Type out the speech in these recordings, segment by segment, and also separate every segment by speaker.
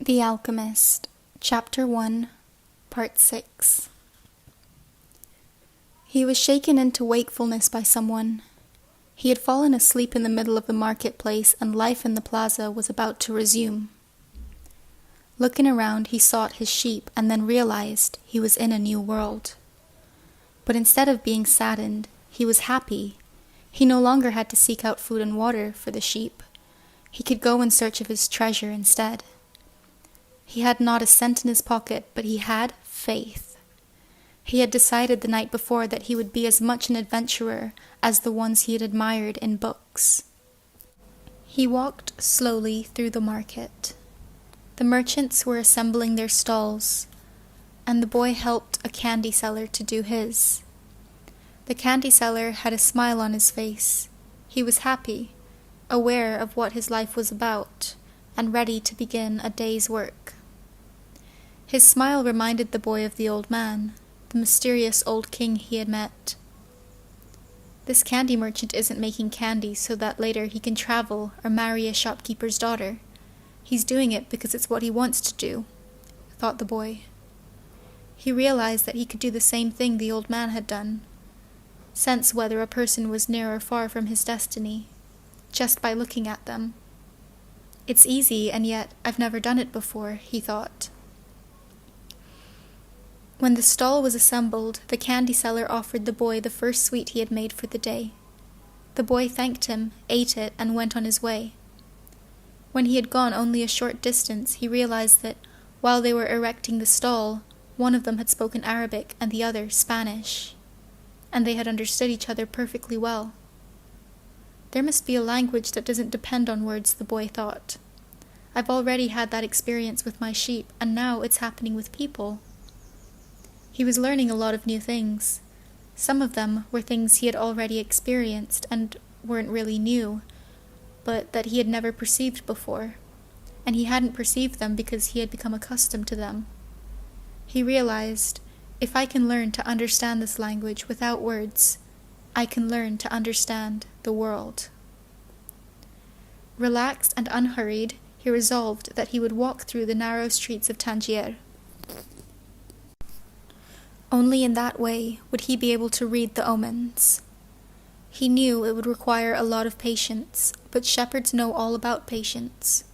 Speaker 1: The Alchemist, Chapter 1, Part 6. He was shaken into wakefulness by someone. He had fallen asleep in the middle of the marketplace, and life in the plaza was about to resume. Looking around, he sought his sheep and then realized he was in a new world. But instead of being saddened, he was happy. He no longer had to seek out food and water for the sheep. He could go in search of his treasure instead. He had not a cent in his pocket, but he had faith. He had decided the night before that he would be as much an adventurer as the ones he had admired in books. He walked slowly through the market. The merchants were assembling their stalls, and the boy helped a candy seller to do his. The candy seller had a smile on his face. He was happy, aware of what his life was about, and ready to begin a day's work. His smile reminded the boy of the old man, the mysterious old king he had met. This candy merchant isn't making candy so that later he can travel or marry a shopkeeper's daughter. He's doing it because it's what he wants to do, thought the boy. He realized that he could do the same thing the old man had done, sense whether a person was near or far from his destiny, just by looking at them. It's easy, and yet I've never done it before, he thought. When the stall was assembled, the candy seller offered the boy the first sweet he had made for the day. The boy thanked him, ate it, and went on his way. When he had gone only a short distance, he realized that, while they were erecting the stall, one of them had spoken Arabic and the other Spanish, and they had understood each other perfectly well. There must be a language that doesn't depend on words, the boy thought. I've already had that experience with my sheep, and now it's happening with people. He was learning a lot of new things. Some of them were things he had already experienced and weren't really new, but that he had never perceived before, and he hadn't perceived them because he had become accustomed to them. He realized, if I can learn to understand this language without words, I can learn to understand the world. Relaxed and unhurried, he resolved that he would walk through the narrow streets of Tangier. Only in that way would he be able to read the omens. He knew it would require a lot of patience, but shepherds know all about patience.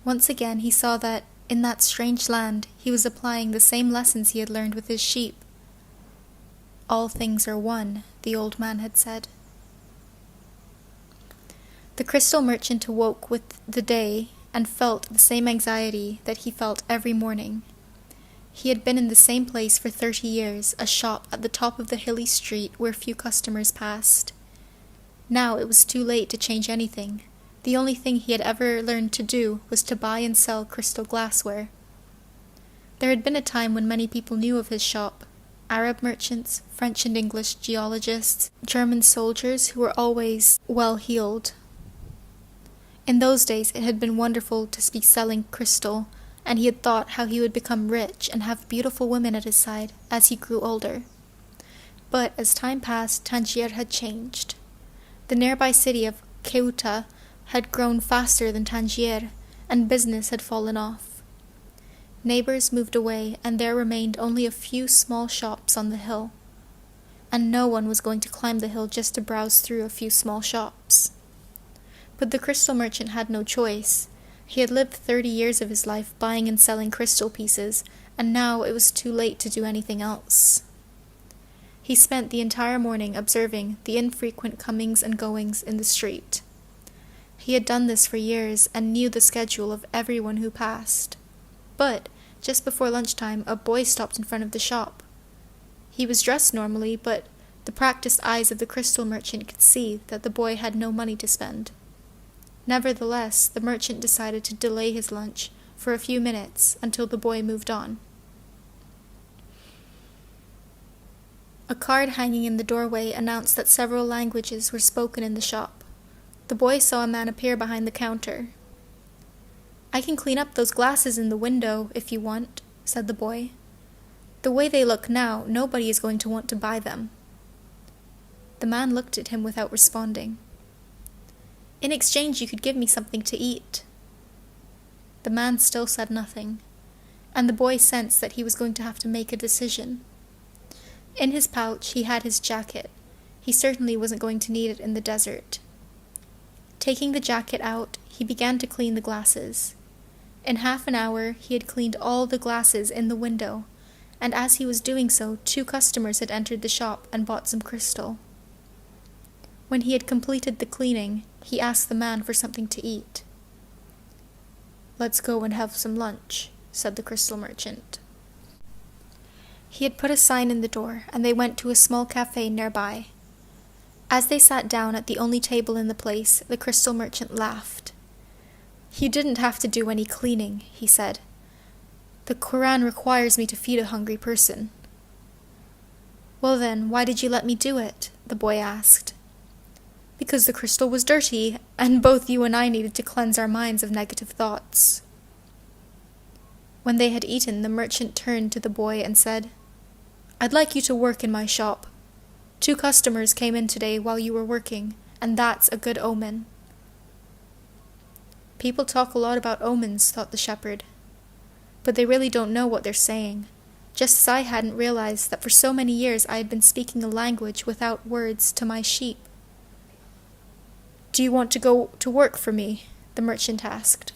Speaker 1: Once again he saw that, in that strange land, he was applying the same lessons he had learned with his sheep. All things are one, the old man had said. The crystal merchant awoke with the day and felt the same anxiety that he felt every morning. He had been in the same place for 30 years, a shop at the top of the hilly street where few customers passed. Now it was too late to change anything. The only thing he had ever learned to do was to buy and sell crystal glassware. There had been a time when many people knew of his shop. Arab merchants, French and English geologists, German soldiers who were always well-heeled. In those days it had been wonderful to be selling crystal, and he had thought how he would become rich and have beautiful women at his side as he grew older. But as time passed, Tangier had changed. The nearby city of Ceuta had grown faster than Tangier, and business had fallen off. Neighbors moved away, and there remained only a few small shops on the hill. And no one was going to climb the hill just to browse through a few small shops. But the crystal merchant had no choice. He had lived 30 years of his life buying and selling crystal pieces, and now it was too late to do anything else. He spent the entire morning observing the infrequent comings and goings in the street. He had done this for years and knew the schedule of everyone who passed. But, just before lunchtime, a boy stopped in front of the shop. He was dressed normally, but the practiced eyes of the crystal merchant could see that the boy had no money to spend. Nevertheless, the merchant decided to delay his lunch for a few minutes until the boy moved on. A card hanging in the doorway announced that several languages were spoken in the shop. The boy saw a man appear behind the counter. "I can clean up those glasses in the window, if you want," said the boy. "The way they look now, nobody is going to want to buy them." The man looked at him without responding. "In exchange, you could give me something to eat." the man still said nothing, and the boy sensed that he was going to have to make a decision. In his pouch he had his jacket. He certainly wasn't going to need it in the desert. Taking the jacket out, he began to clean the glasses. In half an hour he had cleaned all the glasses in the window, and as he was doing so, 2 customers had entered the shop and bought some crystal. When he had completed the cleaning, he asked the man for something to eat. "Let's go and have some lunch," said the crystal merchant. He had put a sign in the door, and they went to a small cafe nearby. As they sat down at the only table in the place, the crystal merchant laughed. "You didn't have to do any cleaning," he said. "The Quran requires me to feed a hungry person." "Well then, why did you let me do it?" the boy asked. "Because the crystal was dirty, and both you and I needed to cleanse our minds of negative thoughts." When they had eaten, the merchant turned to the boy and said, "I'd like you to work in my shop. 2 customers came in today while you were working, and that's a good omen." "People talk a lot about omens," thought the shepherd. "But they really don't know what they're saying, just as I hadn't realized that for so many years I had been speaking a language without words to my sheep." "Do you want to go to work for me?" the merchant asked.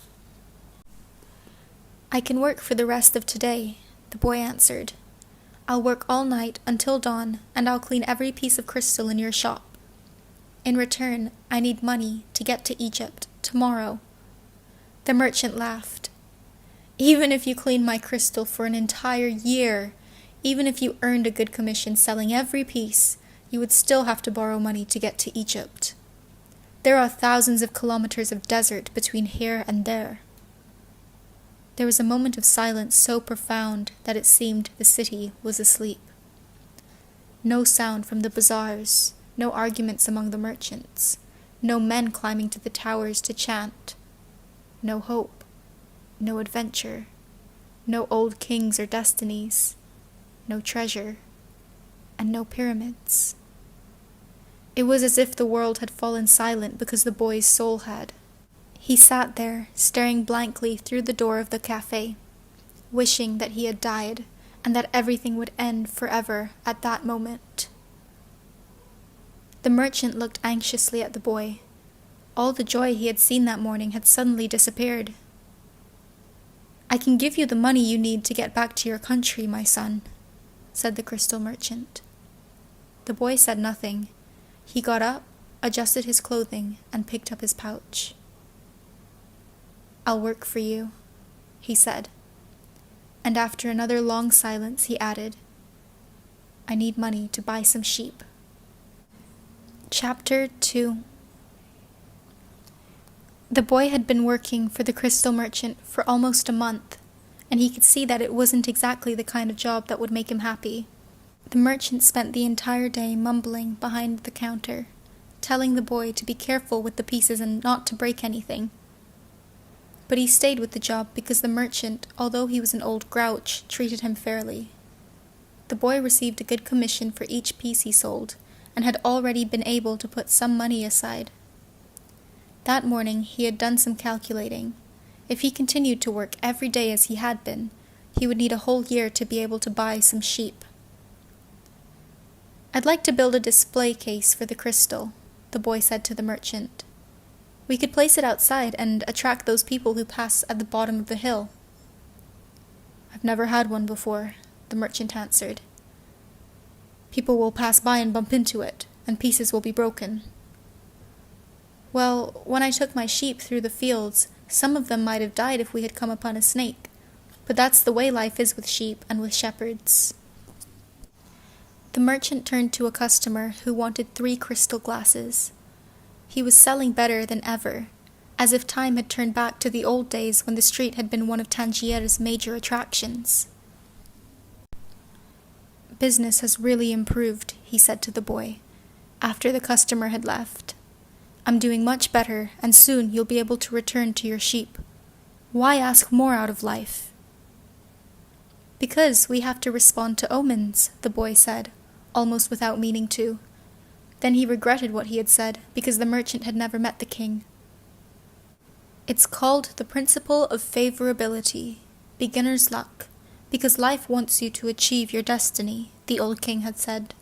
Speaker 1: "I can work for the rest of today," the boy answered. "I'll work all night until dawn, and I'll clean every piece of crystal in your shop. In return, I need money to get to Egypt tomorrow." The merchant laughed. "Even if you cleaned my crystal for an entire year, even if you earned a good commission selling every piece, you would still have to borrow money to get to Egypt. There are thousands of kilometers of desert between here and there." There was a moment of silence so profound that it seemed the city was asleep. No sound from the bazaars, no arguments among the merchants, no men climbing to the towers to chant, no hope, no adventure, no old kings or destinies, no treasure, and no pyramids. It was as if the world had fallen silent because the boy's soul had. He sat there, staring blankly through the door of the cafe, wishing that he had died, and that everything would end forever at that moment. The merchant looked anxiously at the boy. All the joy he had seen that morning had suddenly disappeared. "I can give you the money you need to get back to your country, my son," said the crystal merchant. The boy said nothing. He got up, adjusted his clothing, and picked up his pouch. "I'll work for you," he said. And after another long silence, he added, "I need money to buy some sheep." Chapter 2. The boy had been working for the crystal merchant for almost a month, and he could see that it wasn't exactly the kind of job that would make him happy. The merchant spent the entire day mumbling behind the counter, telling the boy to be careful with the pieces and not to break anything. But he stayed with the job because the merchant, although he was an old grouch, treated him fairly. The boy received a good commission for each piece he sold, and had already been able to put some money aside. That morning he had done some calculating. If he continued to work every day as he had been, he would need a whole year to be able to buy some sheep. "I'd like to build a display case for the crystal," the boy said to the merchant. "We could place it outside and attract those people who pass at the bottom of the hill." "I've never had one before," the merchant answered. "People will pass by and bump into it, and pieces will be broken." "Well, when I took my sheep through the fields, some of them might have died if we had come upon a snake, but that's the way life is with sheep and with shepherds." The merchant turned to a customer who wanted 3 crystal glasses. He was selling better than ever, as if time had turned back to the old days when the street had been one of Tangier's major attractions. "Business has really improved," he said to the boy, after the customer had left. "I'm doing much better, and soon you'll be able to return to your sheep. Why ask more out of life?" "Because we have to respond to omens," the boy said, almost without meaning to. Then he regretted what he had said, because the merchant had never met the king. It's called the principle of favorability, beginner's luck, because life wants you to achieve your destiny, the old king had said.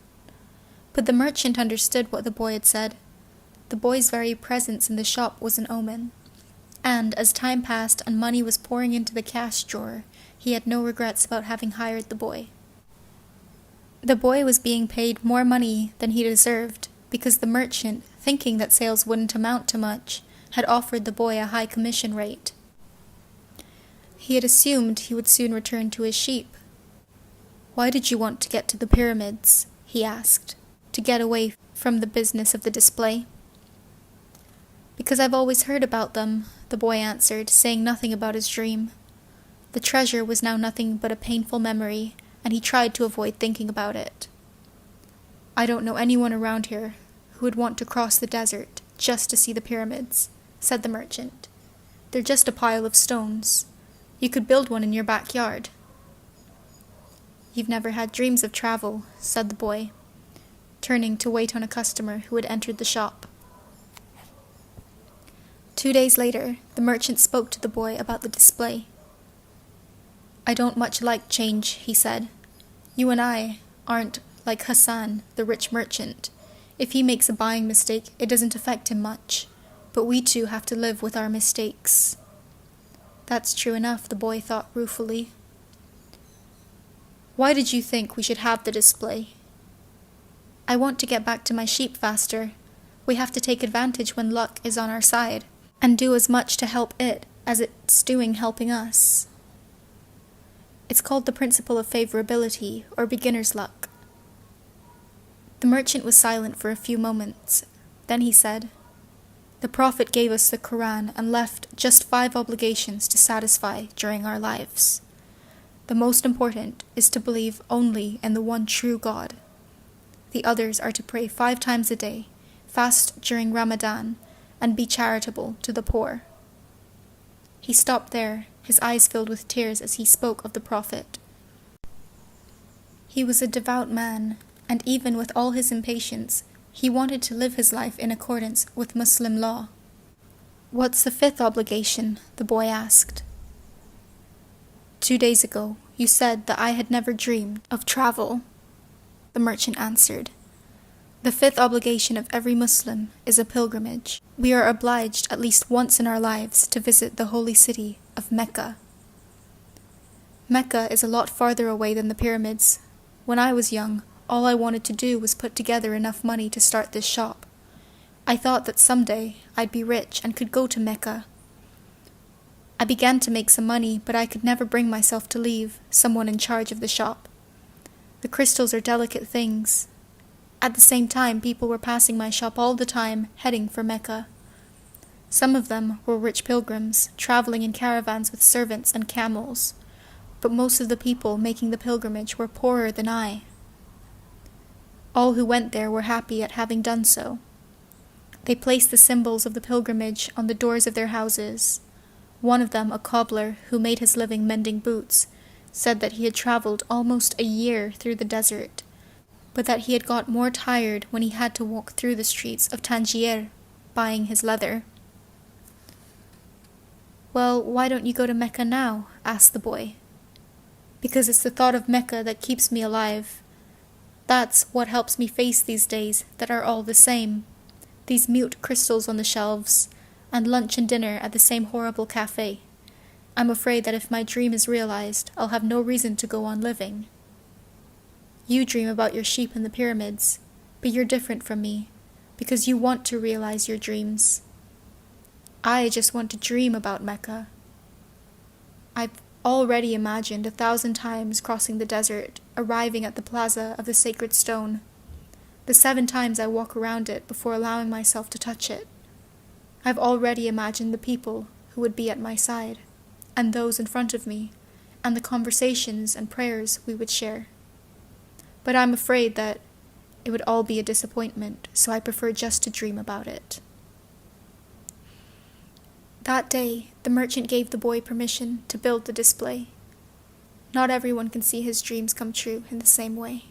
Speaker 1: But the merchant understood what the boy had said. The boy's very presence in the shop was an omen, and as time passed and money was pouring into the cash drawer, he had no regrets about having hired the boy. The boy was being paid more money than he deserved, because the merchant, thinking that sales wouldn't amount to much, had offered the boy a high commission rate. He had assumed he would soon return to his sheep. "Why did you want to get to the pyramids?" he asked. "To get away from the business of the display?" "Because I've always heard about them," the boy answered, saying nothing about his dream. The treasure was now nothing but a painful memory, and he tried to avoid thinking about it. "I don't know anyone around here who would want to cross the desert just to see the pyramids," said the merchant. "They're just a pile of stones. You could build one in your backyard." "You've never had dreams of travel," said the boy, turning to wait on a customer who had entered the shop. 2 days later, the merchant spoke to the boy about the display. "I don't much like change," he said. "You and I aren't like Hassan, the rich merchant. If he makes a buying mistake, it doesn't affect him much. But we two have to live with our mistakes." That's true enough, the boy thought ruefully. "Why did you think we should have the display?" "I want to get back to my sheep faster. We have to take advantage when luck is on our side, and do as much to help it as it's doing helping us. It's called the principle of favorability, or beginner's luck." The merchant was silent for a few moments. Then he said, "The Prophet gave us the Quran and left just 5 obligations to satisfy during our lives. The most important is to believe only in the one true God. The others are to pray 5 times a day, fast during Ramadan, and be charitable to the poor." He stopped there, his eyes filled with tears as he spoke of the Prophet. He was a devout man, and even with all his impatience, he wanted to live his life in accordance with Muslim law. "What's the 5th obligation?" the boy asked. 2 days ago, you said that I had never dreamed of travel," the merchant answered. "The 5th obligation of every Muslim is a pilgrimage. We are obliged at least once in our lives to visit the holy city of Mecca." "Mecca is a lot farther away than the pyramids. When I was young, all I wanted to do was put together enough money to start this shop. I thought that someday I'd be rich and could go to Mecca. I began to make some money, but I could never bring myself to leave someone in charge of the shop. The crystals are delicate things. At the same time, people were passing my shop all the time, heading for Mecca. Some of them were rich pilgrims, traveling in caravans with servants and camels, but most of the people making the pilgrimage were poorer than I. All who went there were happy at having done so. They placed the symbols of the pilgrimage on the doors of their houses. One of them, a cobbler who made his living mending boots, said that he had traveled almost a year through the desert, but that he had got more tired when he had to walk through the streets of Tangier, buying his leather. "Well, why don't you go to Mecca now?" asked the boy. "Because it's the thought of Mecca that keeps me alive. That's what helps me face these days that are all the same. These mute crystals on the shelves, and lunch and dinner at the same horrible cafe. I'm afraid that if my dream is realized, I'll have no reason to go on living. You dream about your sheep in the pyramids, but you're different from me, because you want to realize your dreams. I just want to dream about Mecca. I've already imagined 1,000 times crossing the desert, arriving at the plaza of the sacred stone. The 7 times I walk around it before allowing myself to touch it. I've already imagined the people who would be at my side, and those in front of me, and the conversations and prayers we would share. But I'm afraid that it would all be a disappointment, so I prefer just to dream about it." That day, the merchant gave the boy permission to build the display. Not everyone can see his dreams come true in the same way.